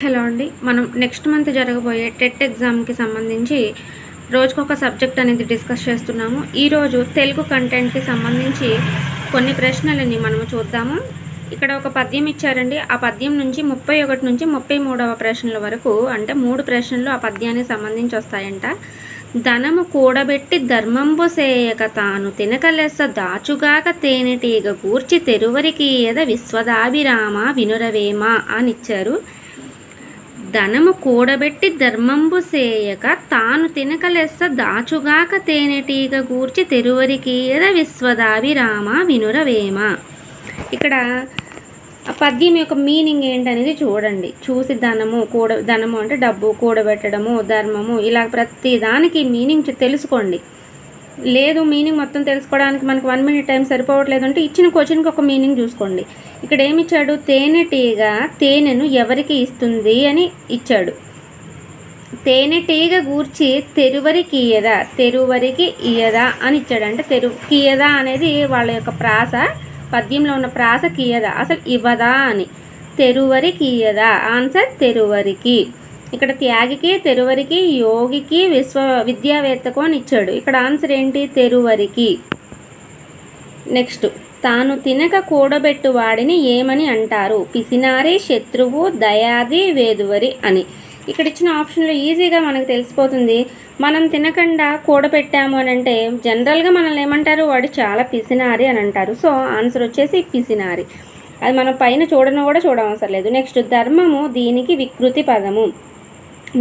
Hello అండి. మనం next month జరగబోయే టెట్ ఎగ్జామ్‌కి సంబంధించి రోజుకొక సబ్జెక్ట్ అనేది డిస్కస్ చేస్తున్నాము. ఈరోజు తెలుగు కంటెంట్‌కి సంబంధించి కొన్ని ప్రశ్నలని మనము చూద్దాము. ఇక్కడ ఒక పద్యం ఇచ్చారండి. ఆ పద్యం నుంచి 31 నుంచి 33వ ప్రశ్నల వరకు అంటే 3 ప్రశ్నలు ఆ పద్యానికి సంబంధించి వస్తాయంట. ధనము కూడబెట్టి ధర్మంబు సేయక తాను తినక లెస్స దాచుగాక తేనెటీగ గూర్చి తెరువరికీయద విశ్వదాభిరామ వినురవేమ అనిచ్చారు. ధనము కూడబెట్టి ధర్మంబు సేయక తాను తినక లెస్స దాచుగాక తేనెటీగ గూర్చి తెరువరికీయద విశ్వదాభిరామ వినురవేమ. ఇక్కడ ఆ పద్యం యొక్క మీనింగ్ ఏంటనేది చూడండి. చూసి ధనము అంటే డబ్బు, కూడబెట్టడము, ధర్మము, ఇలా ప్రతి దానికి మీనింగ్ తెలుసుకోండి. లేదు మీనింగ్ మొత్తం తెలుసుకోవడానికి మనకు 1 minute టైం సరిపోవట్లేదు అంటే ఇచ్చిన క్వశ్చన్కి ఒక మీనింగ్ చూసుకోండి. ఇక్కడ ఏమి ఇచ్చాడు? తేనెటీగ తేనెను ఎవరికి ఇస్తుంది అని ఇచ్చాడు. తేనెటీగ గూర్చి తెరువరికి ఇయ్యదా అని ఇచ్చాడు. అంటే కీయదా అనేది వాళ్ళ యొక్క ప్రాస, పద్యంలో ఉన్న ప్రాస కీయదా, అసలు ఇవ్వదా అని. తెరువరికి ఇయ్యదా, ఆన్సర్ తెరువరికి. ఇక్కడ త్యాగికి, తెరువరికి, యోగికి, విద్యావేత్తకు అని ఇచ్చాడు. ఇక్కడ ఆన్సర్ ఏంటి? తెరువరికి. నెక్స్ట్, తాను తినక కూడబెట్టు వాడిని ఏమని అంటారు? పిసినారి, శత్రువు, దయాది, వేదువరి అని. ఇక్కడ ఇచ్చిన ఆప్షన్లో ఈజీగా మనకు తెలిసిపోతుంది. మనం తినకుండా కూడబెట్టాము అని అంటే జనరల్గా మనల్ని ఏమంటారు? వాడు చాలా పిసినారి అని అంటారు. సో ఆన్సర్ వచ్చేసి పిసినారి. అది మనం పైన చూడనవసరం లేదు. నెక్స్ట్, ధర్మము దీనికి వికృతి పదము.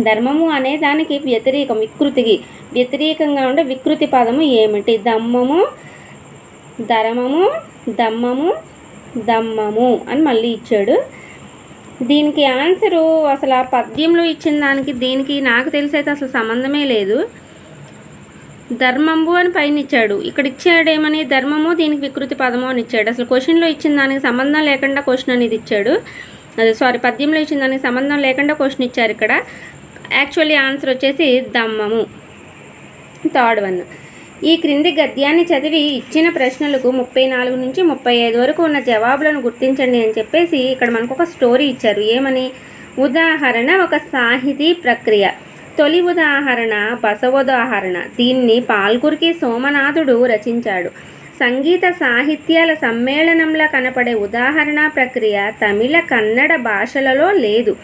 ధర్మము అనే దానికి వ్యతిరేకం, వికృతికి వ్యతిరేకంగా ఉండే వికృతి పదము ఏమిటి? దమ్మము, ధర్మము, దమ్మము అని మళ్ళీ ఇచ్చాడు. దీనికి ఆన్సరు అసలు ఆ పద్యంలో ఇచ్చిన దానికి దీనికి నాకు తెలిసైతే అసలు సంబంధమే లేదు. ధర్మంబు అని పైన ఇచ్చాడు, ఇక్కడ ఇచ్చాడు ఏమని? ధర్మము దీనికి వికృతి పదము అని ఇచ్చాడు. అసలు క్వశ్చన్లో ఇచ్చిన దానికి సంబంధం లేకుండా క్వశ్చన్ అనేది ఇచ్చాడు. పద్యంలో ఇచ్చిన దానికి సంబంధం లేకుండా క్వశ్చన్ ఇచ్చారు. ఇక్కడ యాక్చువల్లీ ఆన్సర్ వచ్చేసి దమ్మము. థర్డ్ వన్, ఈ క్రింది గద్యాన్ని చదివి ఇచ్చిన ప్రశ్నలకు 34 నుంచి 35 వరకు ఉన్న జవాబులను గుర్తించండి అని చెప్పేసి ఇక్కడ మనకు ఒక స్టోరీ ఇచ్చారు. ఏమని? ఉదాహరణ ఒక సాహితీ ప్రక్రియ. తొలి ఉదాహరణ బసవోదాహరణ. దీన్ని పాల్కురికి సోమనాథుడు రచించాడు. సంగీత సాహిత్యాల సమ్మేళనంలో కనపడే ఉదాహరణ ప్రక్రియ తమిళ, కన్నడ భాషలలో లేదు.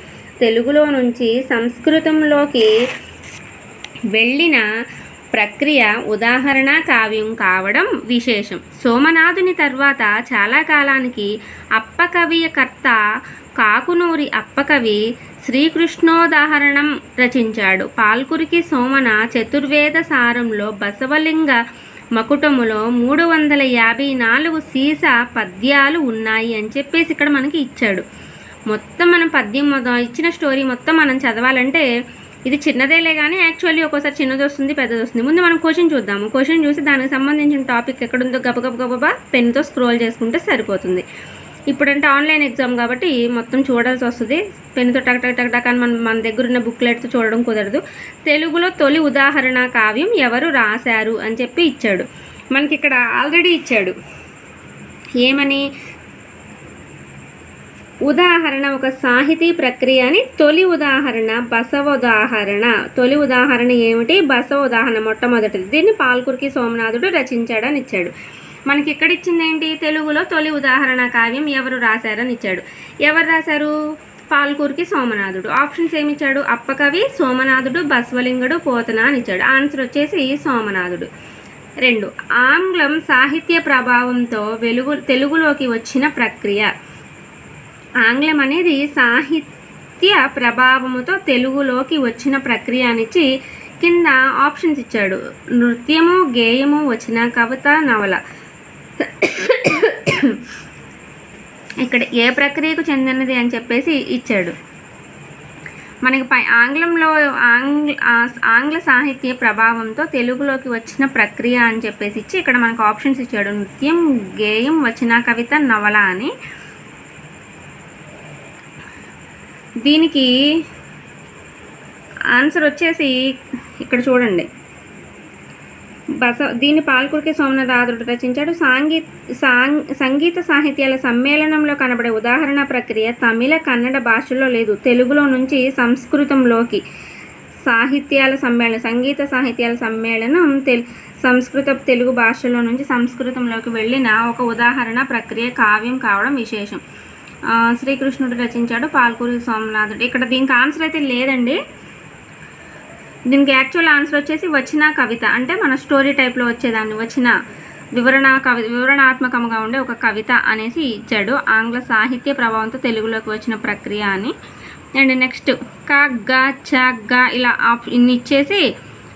తెలుగులో నుంచి సంస్కృతంలోకి వెళ్ళిన ప్రక్రియ ఉదాహరణ కావ్యం కావడం విశేషం. సోమనాథుని తర్వాత చాలా కాలానికి అప్పకవియకర్త కాకునూరి అప్పకవి శ్రీకృష్ణోదాహరణం రచించాడు. పాల్కురికి సోమన చతుర్వేద సారంలో బసవలింగ మకుటములో 354 సీస పద్యాలు ఉన్నాయి అని చెప్పేసి ఇక్కడ మనకి ఇచ్చాడు. మొత్తం మనం పద్యం ఇచ్చిన స్టోరీ మొత్తం మనం చదవాలంటే ఇది చిన్నదేలే కానీ యాక్చువల్లీ ఒక్కోసారి చిన్నది వస్తుంది, పెద్దది వస్తుంది. ముందు మనం క్వశ్చన్ చూద్దాము. క్వశ్చన్ చూసి దానికి సంబంధించిన టాపిక్ ఎక్కడుందో గబగబా పెన్తో స్క్రోల్ చేసుకుంటే సరిపోతుంది. ఇప్పుడంటే ఆన్లైన్ ఎగ్జామ్ కాబట్టి మొత్తం చూడాల్సి వస్తుంది. పెన్తో టక్ టక్ టక్ టక్ అని మన దగ్గర ఉన్న బుక్లెట్తో చూడడం కుదరదు. తెలుగులో తొలి ఉదాహరణ కావ్యం ఎవరు రాశారు అని చెప్పి ఇచ్చాడు. మనకి ఇక్కడ ఆల్రెడీ ఇచ్చాడు. ఏమని? ఉదాహరణ ఒక సాహితీ ప్రక్రియ అని. తొలి ఉదాహరణ బసవోదాహరణ. తొలి ఉదాహరణ ఏమిటి? బసవోదాహరణ, మొట్టమొదటిది. దీన్ని పాల్కురికి సోమనాథుడు రచించాడని ఇచ్చాడు. మనకి ఇక్కడ ఇచ్చింది ఏంటి? తెలుగులో తొలి ఉదాహరణ కావ్యం ఎవరు రాశారని ఇచ్చాడు. ఎవరు రాశారు? పాల్కురికి సోమనాథుడు. ఆప్షన్స్ ఏమి ఇచ్చాడు? అప్పకవి, సోమనాథుడు, బసవలింగుడు, పోతన అని ఇచ్చాడు. ఆన్సర్ వచ్చేసి సోమనాథుడు. 2, ఆంగ్లం సాహిత్య ప్రభావంతో తెలుగులోకి వచ్చిన ప్రక్రియ. ఆంగ్లం అనేది సాహిత్య ప్రభావముతో తెలుగులోకి వచ్చిన ప్రక్రియ అనిచ్చి కింద ఆప్షన్స్ ఇచ్చాడు. నృత్యము, గేయము, వచన, కవిత, నవల. ఇక్కడ ఏ ప్రక్రియకు చెందినది అని చెప్పేసి ఇచ్చాడు. మనకి ఆంగ్లంలో ఆంగ్ల సాహిత్య ప్రభావంతో తెలుగులోకి వచ్చిన ప్రక్రియ అని చెప్పేసి ఇచ్చి ఇక్కడ మనకు ఆప్షన్స్ ఇచ్చాడు. నృత్యం, గేయం, వచన, కవిత, నవల అని. దీనికి ఆన్సర్ వచ్చేసి ఇక్కడ చూడండి. దీన్ని పాల్కురికి సోమనాథుడు రచించాడు. సంగీత సాహిత్యాల సమ్మేళనంలో కనబడే ఉదాహరణ ప్రక్రియ తమిళ కన్నడ భాషల్లో లేదు. తెలుగులో నుంచి సంస్కృతంలోకి సంగీత సాహిత్యాల సమ్మేళనం సంస్కృత తెలుగు భాషలో నుంచి సంస్కృతంలోకి వెళ్ళిన ఒక ఉదాహరణ ప్రక్రియ కావ్యం కావడం విశేషం. శ్రీకృష్ణుడు రచించాడు, పాల్కురి సోమనాథుడు. ఇక్కడ దీనికి ఆన్సర్ అయితే లేదండి. దీనికి యాక్చువల్ ఆన్సర్ వచ్చేసి వచ్చిన కవిత, అంటే మన స్టోరీ టైప్లో వచ్చేదాన్ని వచ్చిన వివరణాత్మకంగా ఉండే ఒక కవిత అనేసి ఇచ్చాడు. ఆంగ్ల సాహిత్య ప్రభావంతో తెలుగులోకి వచ్చిన ప్రక్రియ అని. అండ్ నెక్స్ట్ క గ చ గ ఇలా ఇన్ని ఇచ్చేసి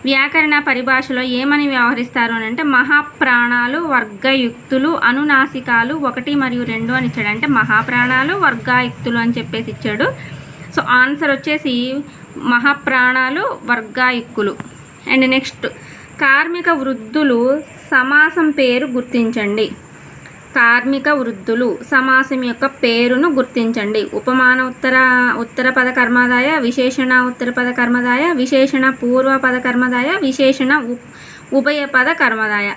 వ్యాకరణ పరిభాషలో ఏమని వ్యవహరిస్తారు అని అంటే మహాప్రాణాలు, వర్గయుక్తులు, అనునాసికాలు 1 మరియు 2 అని ఇచ్చాడు. అంటే మహాప్రాణాలు, వర్గాయుక్తులు అని చెప్పేసి ఇచ్చాడు. సో ఆన్సర్ వచ్చేసి మహాప్రాణాలు, వర్గాయుక్తులు. అండ్ నెక్స్ట్ కార్మిక వృద్ధులు సమాసం పేరు గుర్తించండి. కార్మిక వృద్ధులు సమాసం యొక్క పేరును గుర్తించండి. ఉపమాన ఉత్తర పద కర్మధాయ, విశేషణ ఉత్తర పద కర్మధాయ, విశేషణ పూర్వ పద కర్మధాయ, విశేషణ ఉభయ పద కర్మధాయ.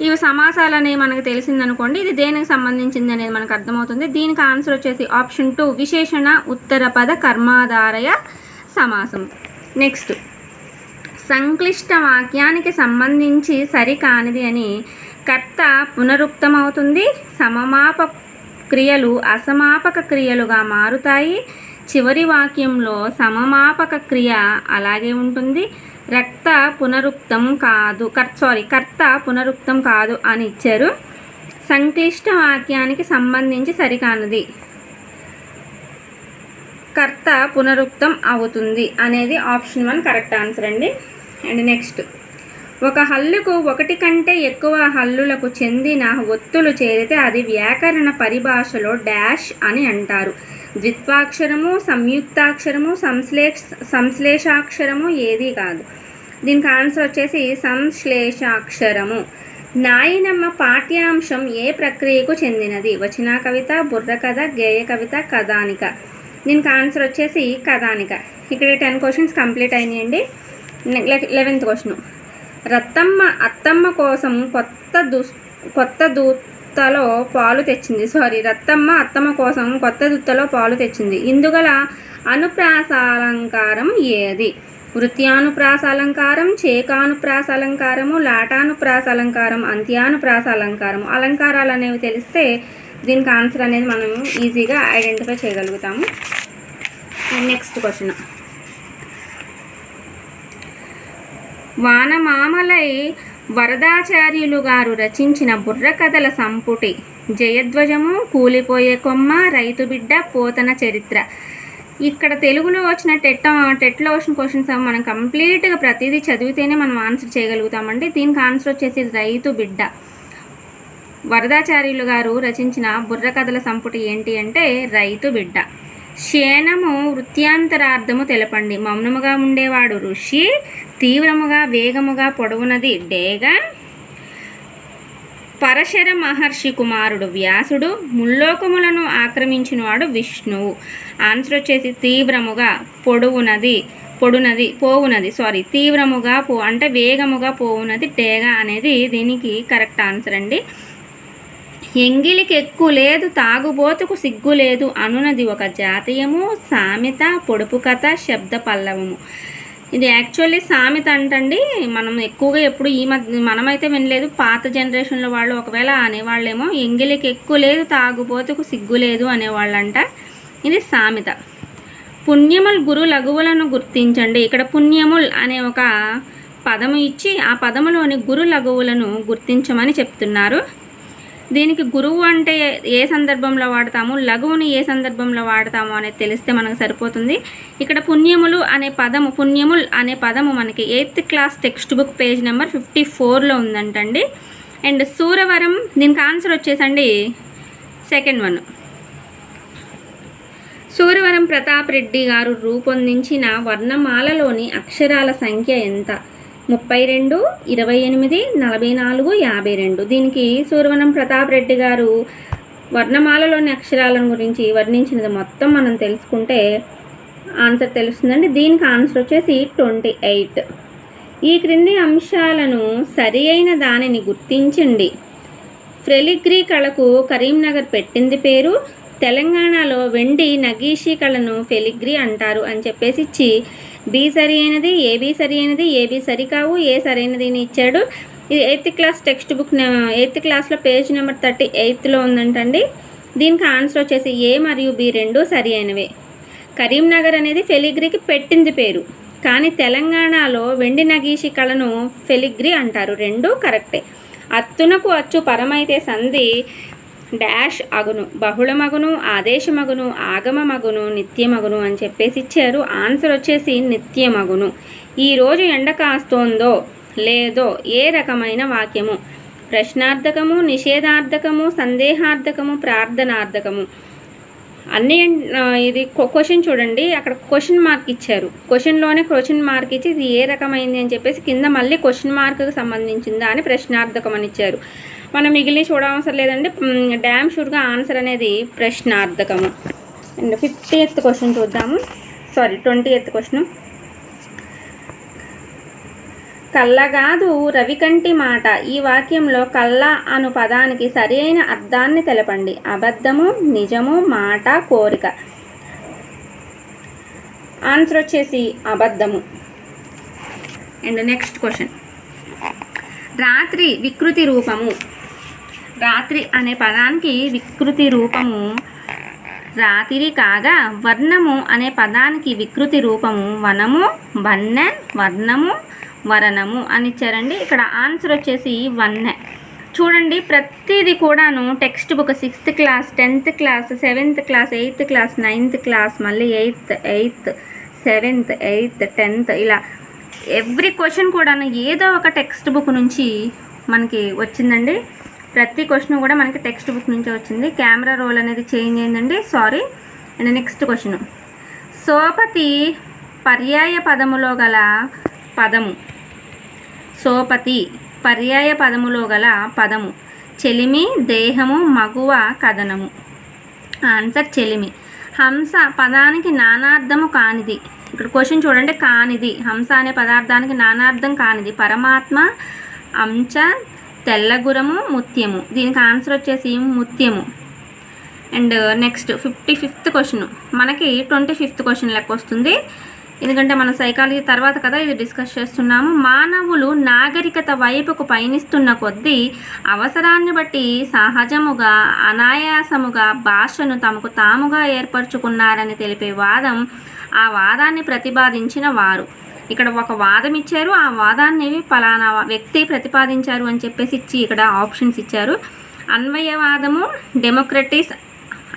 ఇవి సమాసాలు అనేవి మనకు తెలిసిందనుకోండి, ఇది దేనికి సంబంధించింది అనేది మనకు అర్థమవుతుంది. దీనికి ఆన్సర్ వచ్చేసి ఆప్షన్ 2 విశేషణ ఉత్తర పద కర్మాధారయ సమాసం. నెక్స్ట్ సంక్లిష్ట వాక్యానికి సంబంధించి సరికానిది అని కర్త పునరుక్తమవుతుంది. సమమాప క్రియలు అసమాపక క్రియలుగా మారుతాయి. చివరి వాక్యంలో సమమాపక క్రియ అలాగే ఉంటుంది. కర్త పునరుక్తం కాదు అని ఇచ్చారు. సంక్లిష్ట వాక్యానికి సంబంధించి సరికానిది కర్త పునరుక్తం అవుతుంది అనేది ఆప్షన్ 1 కరెక్ట్ ఆన్సర్ అండి. అండ్ నెక్స్ట్ ఒక హల్లుకు 1 కంటే ఎక్కువ హల్లులకు చెందిన ఒత్తులు చేరితే అది వ్యాకరణ పరిభాషలో డాష్ అని అంటారు. ద్విత్వాక్షరము, సంయుక్తాక్షరము, సంశ్లేషాక్షరము ఏదీ కాదు. దీనికి ఆన్సర్ వచ్చేసి సంశ్లేషాక్షరము. నాయనమ్మ పాఠ్యాంశం ఏ ప్రక్రియకు చెందినది? వచన కవిత, బుర్రకథ, గేయ కవిత, కథానిక. దీనికి ఆన్సర్ వచ్చేసి కథానిక. ఇక్కడ 10 క్వశ్చన్స్ కంప్లీట్ అయినాయండి. 11th question. అత్తమ్మ కోసం కొత్త దూత్తలో పాలు తెచ్చింది. రత్తమ్మ అత్తమ్మ కోసం కొత్త దుత్తలో పాలు తెచ్చింది. ఇందుగల అనుప్రాసాలంకారం ఏది? వృత్యానుప్రాసాలంకారం, చేకానుప్రాసాలంకారము, లాటానుప్రాసాలంకారం, అంత్యానుప్రాసాలంకారము. అలంకారాలు అనేవి తెలిస్తే దీనికి ఆన్సర్ అనేది మనం ఈజీగా ఐడెంటిఫై చేయగలుగుతాము. Next question. వానమామలై వరదాచార్యులు గారు రచించిన బుర్రకథల సంపుటి జయధ్వజము, కూలిపోయే కొమ్మ, రైతు బిడ్డ, పోతన చరిత్ర. ఇక్కడ తెలుగులో వచ్చిన టెట్లో వచ్చిన క్వశ్చన్స్ మనం కంప్లీట్గా ప్రతిదీ చదివితేనే మనం ఆన్సర్ చేయగలుగుతామండి. దీనికి ఆన్సర్ వచ్చేసి రైతు బిడ్డ. వరదాచార్యులు గారు రచించిన బుర్రకథల సంపుటి ఏంటి అంటే రైతు బిడ్డ. శేనము వృత్యాంతరార్థము తెలపండి. మౌనముగా ఉండేవాడు ఋషి, తీవ్రముగా వేగముగా పొడవునది డేగ, పరశర మహర్షి కుమారుడు వ్యాసుడు, ముల్లోకములను ఆక్రమించినవాడు విష్ణువు. ఆన్సర్ వచ్చేసి తీవ్రముగా తీవ్రముగా అంటే వేగముగా పోవునది డేగ అనేది దీనికి కరెక్ట్ ఆన్సర్ అండి. ఎంగిలికి ఎక్కువ లేదు, తాగుబోతుకు సిగ్గు లేదు అనునది ఒక జాతీయము, సామెత, పొడుపు కథ, శబ్ద పల్లవము. ఇది యాక్చువల్లీ సామెత అంటండి. మనం ఎక్కువగా ఎప్పుడు ఈ మధ్య మనమైతే వినలేదు, పాత జనరేషన్లో వాళ్ళు ఒకవేళ అనేవాళ్ళేమో ఎంగిలికి ఎక్కువ లేదు, తాగుబోతుకు సిగ్గు లేదు అనేవాళ్ళంట. ఇది సామెత. పుణ్యముల్ గురు లఘువులను గుర్తించండి. ఇక్కడ పుణ్యముల్ అనే ఒక పదము ఇచ్చి ఆ పదములోని గురు లఘువులను గుర్తించమని చెప్తున్నారు. దీనికి గురువు అంటే ఏ సందర్భంలో వాడతాము, లఘువుని ఏ సందర్భంలో వాడతాము అనేది తెలిస్తే మనకు సరిపోతుంది. ఇక్కడ పుణ్యముల్ అనే పదము మనకి 8th class text book page number 54లో ఉందంటండి. అండ్ సూరవరం, దీనికి ఆన్సర్ వచ్చేసండి సెకండ్ 1. సూరవరం ప్రతాప్ రెడ్డి గారు రూపొందించిన వర్ణమాలలోని అక్షరాల సంఖ్య ఎంత? 32, 28, 44, 52. దీనికి సూరవరం ప్రతాప్ రెడ్డి గారు వర్ణమాలలోని అక్షరాలను గురించి వర్ణించినది మొత్తం మనం తెలుసుకుంటే ఆన్సర్ తెలుస్తుందండి. దీనికి ఆన్సర్ వచ్చేసి 28. ఈ క్రింది అంశాలను సరి అయిన దానిని గుర్తించండి. ఫిలిగ్రీ కళకు కరీంనగర్ పెట్టింది పేరు. తెలంగాణలో వెండి నగీషీ కళను ఫిలిగ్రీ అంటారు అని చెప్పేసి ఇచ్చి బి సరి అయినది, ఏబి సరి అయినది, ఏబి సరికావు, ఏ సరైనది అని ఇచ్చాడు. ఇది 8th class text book 8th క్లాస్లో పేజ్ నెంబర్ 38లో ఉందంటండి. దీనికి ఆన్సర్ వచ్చేసి ఏ మరియు బి రెండు సరి అయినవే. కరీంనగర్ అనేది ఫిలిగ్రీకి పెట్టింది పేరు, కానీ తెలంగాణలో వెండి నగీషి కళను ఫిలిగ్రీ అంటారు. రెండు కరెక్టే. అత్తునకు అచ్చు పరమైతే సంధి డాష్ అగును, బహుళమగును, ఆదేశమగును, ఆగమమగును, నిత్యమగును అని చెప్పేసి ఇచ్చారు. ఆన్సర్ వచ్చేసి నిత్యమగును. ఈరోజు ఎండ కాస్తోందో లేదో ఏ రకమైన వాక్యము? ప్రశ్నార్థకము, నిషేధార్థకము, సందేహార్థకము, ప్రార్థనార్థకము. అన్నీ ఇది క్వశ్చన్ చూడండి, అక్కడ క్వశ్చన్ మార్క్ ఇచ్చారు. క్వశ్చన్లోనే క్వశ్చన్ మార్క్ ఇచ్చి ఇది ఏ రకమైంది అని చెప్పేసి కింద మళ్ళీ క్వశ్చన్ మార్క్కి సంబంధించిందా అని ప్రశ్నార్థకం అని ఇచ్చారు. మనం మిగిలిన చూడవసరం లేదండి, డ్యామ్ షూర్గా ఆన్సర్ అనేది ప్రశ్నార్థకము. అండ్ 50th క్వశ్చన్ చూద్దాము. 20th question. కళ్ళగాదు రవికంటి మాట. ఈ వాక్యంలో కళ్ళ అను పదానికి సరి అయిన అర్థాన్ని తెలపండి. అబద్ధము, నిజము, మాట, కోరిక. ఆన్సర్ వచ్చేసి అబద్ధము. And next question. రాత్రి వికృతి రూపము. రాత్రి అనే పదానికి వికృతి రూపము రాత్రి కాగా, వర్ణము అనే పదానికి వికృతి రూపము వనము, వన్నె, వర్ణము, వరణము అని ఇచ్చారండి. ఇక్కడ ఆన్సర్ వచ్చేసి వన్నె. చూడండి, ప్రతిదీ కూడాను text book 6th class, 10th class, 7th class, 8th class, 9th class, మళ్ళీ 8th, 7th, 8th, 10th ఇలా ఎవ్రీ క్వశ్చన్ కూడాను ఏదో ఒక టెక్స్ట్ బుక్ నుంచి మనకి వచ్చిందండి. ప్రతి క్వశ్చన్ కూడా మనకి టెక్స్ట్ బుక్ నుంచి వచ్చింది. కెమెరా రోల్ అనేది చేంజ్ అయిందండి, సారీ. And next question. సోపతి పర్యాయ పదములో గల పదము. సోపతి పర్యాయ పదములో గల పదము. చెలిమి, దేహము, మగువ, కథనము. ఆన్సర్ చెలిమి. హంస పదానికి నానార్థము కానిది. ఇక్కడ క్వశ్చన్ చూడండి, కానిది. హంస అనే పదార్థానికి నానార్థం కానిది. పరమాత్మ, అంశ, తెల్లగురము, ముత్యము. దీనికి ఆన్సర్ వచ్చేసి ముత్యము. And next 55th question. మనకి 25th క్వశ్చన్ లెక్క వస్తుంది, ఎందుకంటే మనం సైకాలజీ తర్వాత కదా ఇది డిస్కస్ చేస్తున్నాము. మానవులు నాగరికత వైపుకు పయనిస్తున్న కొద్దీ అవసరాన్ని బట్టి సహజముగా, అనాయాసముగా భాషను తమకు తాముగా ఏర్పరచుకున్నారని తెలిపే వాదం. ఆ వాదాన్ని ప్రతిపాదించిన వారు. ఇక్కడ ఒక వాదం ఇచ్చారు, ఆ వాదాన్ని ఫలానా వ్యక్తి ప్రతిపాదించారు అని చెప్పేసి ఇచ్చి ఇక్కడ ఆప్షన్స్ ఇచ్చారు. అన్వయవాదము డెమోక్రటిస్,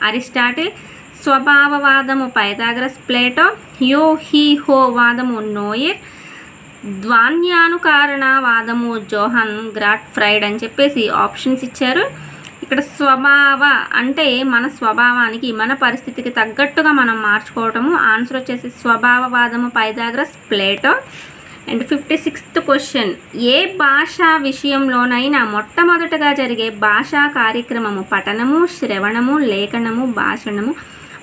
అరిస్టాటిల్. స్వభావవాదము పైథాగరస్, ప్లేటో. యో హీ హో వాదము నోయర్. ధ్వన్యానుకారణవాదము జోహన్ గ్రాట్ ఫ్రైడ్ అని చెప్పేసి ఆప్షన్స్ ఇచ్చారు. ఇక్కడ స్వభావ అంటే మన స్వభావానికి, మన పరిస్థితికి తగ్గట్టుగా మనం మార్చుకోవటము. ఆన్సర్ వచ్చేసి స్వభావవాదము Pythagoras, Plato. And 56th question. ఏ భాషా విషయంలోనైనా మొట్టమొదటగా జరిగే భాషా కార్యక్రమము పఠనము, శ్రవణము, లేఖనము, భాషణము.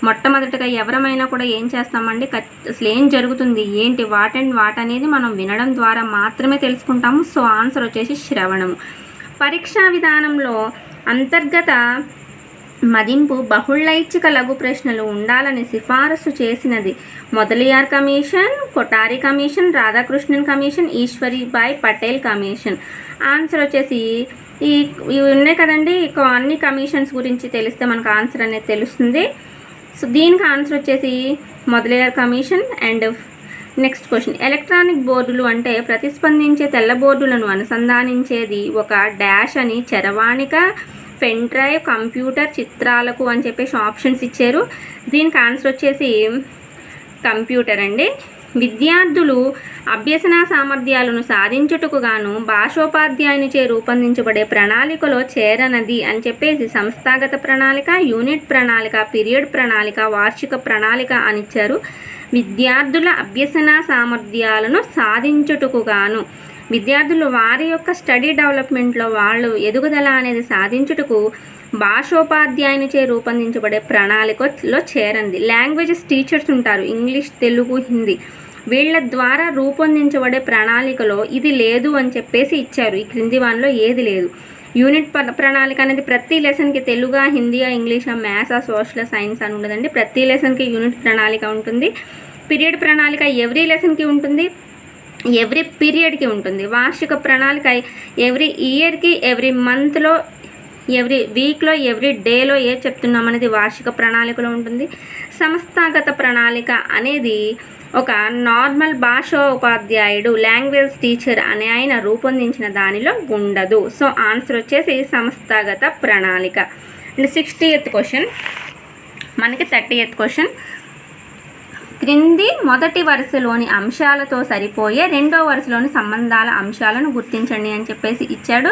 మొట్టమొదటిగా ఎవరమైనా కూడా ఏం చేస్తామండి, అసలు ఏం జరుగుతుంది, ఏంటి, వాట్ అనేది మనం వినడం ద్వారా మాత్రమే తెలుసుకుంటాము. సో ఆన్సర్ వచ్చేసి శ్రవణము. పరీక్షా విధానంలో అంతర్గత మదింపు బహుళైచ్ఛిక లఘు ప్రశ్నలు ఉండాలని సిఫారసు చేసినది. Mudaliar commission, Kothari commission, Radhakrishnan commission, Eswaribai Patel commission. Answer వచ్చేసి ఇవి ఉన్నాయి కదండి, అన్ని కమిషన్స్ గురించి తెలిస్తే మనకు ఆన్సర్ అనేది తెలుస్తుంది. సో దీనికి ఆన్సర్ వచ్చేసి Mudaliar commission. And next question. Electronic బోర్డులు అంటే ప్రతిస్పందించే తెల్ల బోర్డులను అనుసంధానించేది ఒక డాష్ అని చరవాణిక, పెన్ డ్రైవ్, కంప్యూటర్, చిత్రాలకు అని చెప్పేసి ఆప్షన్స్ ఇచ్చారు. దీనికి ఆన్సర్ వచ్చేసి కంప్యూటర్ అండి. విద్యార్థులు అభ్యసన సామర్థ్యాలను సాధించుటకు గాను భాషోపాధ్యాయునిచే రూపొందించబడే ప్రణాళికలో చేరనది అని చెప్పేసి సంస్థాగత ప్రణాళిక, యూనిట్ ప్రణాళిక, పీరియడ్ ప్రణాళిక, వార్షిక ప్రణాళిక అని ఇచ్చారు. విద్యార్థుల అభ్యసన సామర్థ్యాలను సాధించుటకు గాను, విద్యార్థులు వారి యొక్క స్టడీ డెవలప్మెంట్లో వాళ్ళు ఎదుగుదల అనేది సాధించుటకు భాషోపాధ్యాయునిచే రూపొందించబడే ప్రణాళికలో చేరండి. లాంగ్వేజెస్ టీచర్స్ ఉంటారు, ఇంగ్లీష్, తెలుగు, హిందీ. వీళ్ళ ద్వారా రూపొందించబడే ప్రణాళికలో ఇది లేదు అని చెప్పేసి ఇచ్చారు. ఈ క్రింది వానిలో ఏది లేదు. యూనిట్ ప్రణాళిక అనేది ప్రతి లెసన్కి తెలుగా, హిందీయా, ఇంగ్లీషా, మ్యాథ్సా, సోషల్, సైన్స్ అని ఉండదండి. ప్రతి లెసన్కి యూనిట్ ప్రణాళిక ఉంటుంది. పీరియడ్ ప్రణాళిక ఎవ్రీ లెసన్కి ఉంటుంది, ఎవ్రీ పీరియడ్కి ఉంటుంది. వార్షిక ప్రణాళిక ఎవ్రీ ఇయర్కి, ఎవ్రీ మంత్లో, ఎవ్రీ వీక్లో, ఎవ్రీ డేలో ఏది చెప్తున్నాం అనేది వార్షిక ప్రణాళికలో ఉంటుంది. సంస్థాగత ప్రణాళిక అనేది ఒక నార్మల్ భాషోపాధ్యాయుడు, లాంగ్వేజ్ టీచర్ అనే ఆయన రూపొందించిన దానిలో ఉండదు. సో ఆన్సర్ వచ్చేసి సంస్థాగత ప్రణాళిక. అండ్ 60th క్వశ్చన్, మనకి 30th క్వశ్చన్. క్రింది మొదటి వరుసలోని అంశాలతో సరిపోయే రెండో వరుసలోని సంబంధాల అంశాలను గుర్తించండి అని చెప్పేసి ఇచ్చాడు.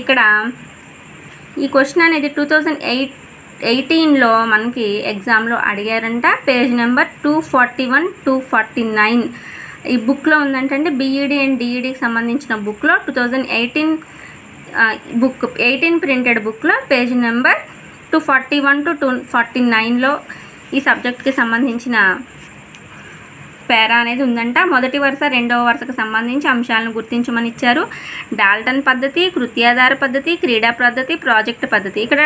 ఇక్కడ ఈ క్వశ్చన్ అనేది 2018లో మనకి ఎగ్జామ్లో అడిగారంట. పేజ్ నెంబర్ 241, 249 ఈ బుక్లో ఉందంటండి. బీఈడీ అండ్ డిఈడికి సంబంధించిన బుక్లో 2018 బుక్ 18 ప్రింటెడ్ బుక్లో పేజ్ నెంబర్ 241 to 249లో ఈ సబ్జెక్ట్కి సంబంధించిన పేరా అనేది ఉందంట. మొదటి వరుస రెండవ వరుసకు సంబంధించి అంశాలను గుర్తించమని ఇచ్చారు. డాల్టన్ పద్ధతి, కృత్యాధార పద్ధతి, క్రీడా పద్ధతి, ప్రాజెక్ట్ పద్ధతి. ఇక్కడ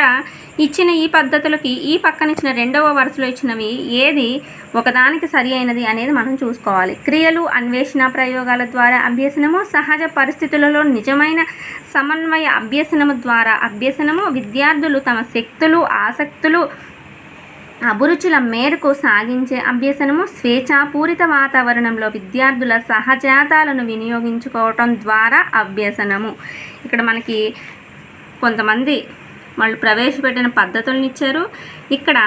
ఇచ్చిన ఈ పద్ధతులకి ఈ పక్కన ఇచ్చిన రెండవ వరుసలో ఇచ్చినవి ఏది ఒకదానికి సరి అయినది అనేది మనం చూసుకోవాలి. క్రియలు, అన్వేషణ ప్రయోగాల ద్వారా అభ్యసనము, సహజ పరిస్థితులలో నిజమైన సమన్వయ అభ్యసనము ద్వారా అభ్యసనము, విద్యార్థులు తమ శక్తులు, ఆసక్తులు, అభిరుచుల మేరకు సాగించే అభ్యసనము, స్వేచ్ఛాపూరిత వాతావరణంలో విద్యార్థుల సహజాతాలను వినియోగించుకోవటం ద్వారా అభ్యసనము. ఇక్కడ మనకి కొంతమంది వాళ్ళు ప్రవేశపెట్టిన పద్ధతులను ఇచ్చారు. ఇక్కడ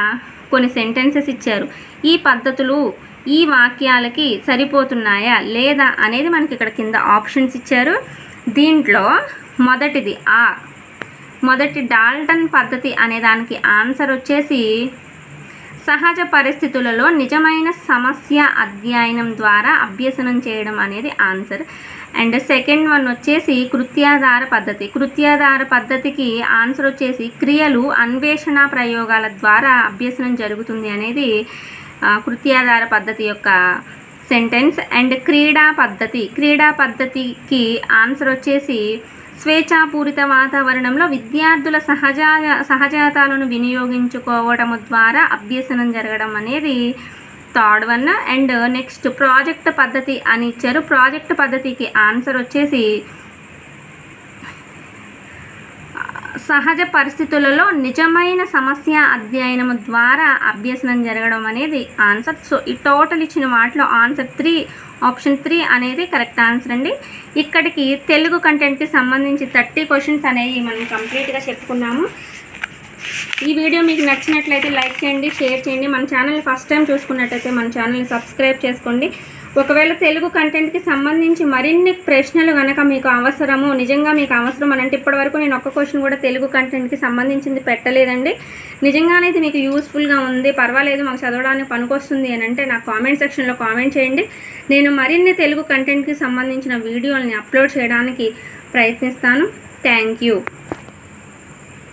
కొన్ని సెంటెన్సెస్ ఇచ్చారు. ఈ పద్ధతులు ఈ వాక్యాలకి సరిపోతున్నాయా లేదా అనేది మనకి ఇక్కడ కింద ఆప్షన్స్ ఇచ్చారు. దీంట్లో మొదటిది మొదటి డాల్టన్ పద్ధతి అనే దానికి ఆన్సర్ వచ్చేసి సహజ పరిస్థితులలో నిజమైన సమస్య అధ్యయనం ద్వారా అభ్యసనం చేయడం అనేది ఆన్సర్. అండ్ సెకండ్ వన్ వచ్చేసి కృత్యాధార పద్ధతి. కృత్యాధార పద్ధతికి ఆన్సర్ వచ్చేసి క్రియలు, అన్వేషణ ప్రయోగాల ద్వారా అభ్యసనం జరుగుతుంది అనేది కృత్యాధార పద్ధతి యొక్క సెంటెన్స్. అండ్ క్రీడా పద్ధతికి ఆన్సర్ వచ్చేసి స్వేచ్ఛాపూరిత వాతావరణంలో విద్యార్థుల సహజాతాలను వినియోగించుకోవడం ద్వారా అభ్యసనం జరగడం అనేది third one. And next project పద్ధతి అని ఇచ్చారు. ప్రాజెక్ట్ పద్ధతికి ఆన్సర్ వచ్చేసి సహజ పరిస్థితులలో నిజమైన సమస్య అధ్యయనం ద్వారా అభ్యసనం జరగడం అనేది ఆన్సర్. సో ఈ టోటల్ ఇచ్చిన వాటిలో ఆన్సర్ 3, ఆప్షన్ 3 అనేది కరెక్ట్ ఆన్సర్ అండి. ఇక్కడికి తెలుగు కంటెంట్కి సంబంధించి 30 క్వశ్చన్స్ అనేవి మనం కంప్లీట్గా చెప్పుకున్నాము. ఈ వీడియో మీకు నచ్చినట్లయితే లైక్ చేయండి, షేర్ చేయండి. మన ఛానల్ని ఫస్ట్ టైం చూసుకున్నట్టయితే మన ఛానల్ని సబ్స్క్రైబ్ చేసుకోండి. ఒకవేళ తెలుగు కంటెంట్కి సంబంధించి మరిన్ని ప్రశ్నలు కనుక మీకు అవసరము, నిజంగా మీకు అవసరం అని అంటే ఇప్పటివరకు నేను ఒక్క క్వశ్చన్ కూడా తెలుగు కంటెంట్కి సంబంధించింది పెట్టలేదండి. నిజంగానే ఇది మీకు యూస్ఫుల్గా ఉంది, పర్వాలేదు, మాకు చదవడానికి పనికొస్తుంది అని అంటే నాకు కామెంట్ సెక్షన్లో కామెంట్ చేయండి. నేను మరిన్ని తెలుగు కంటెంట్కి సంబంధించిన వీడియోల్ని అప్లోడ్ చేయడానికి ప్రయత్నిస్తాను. Thank you.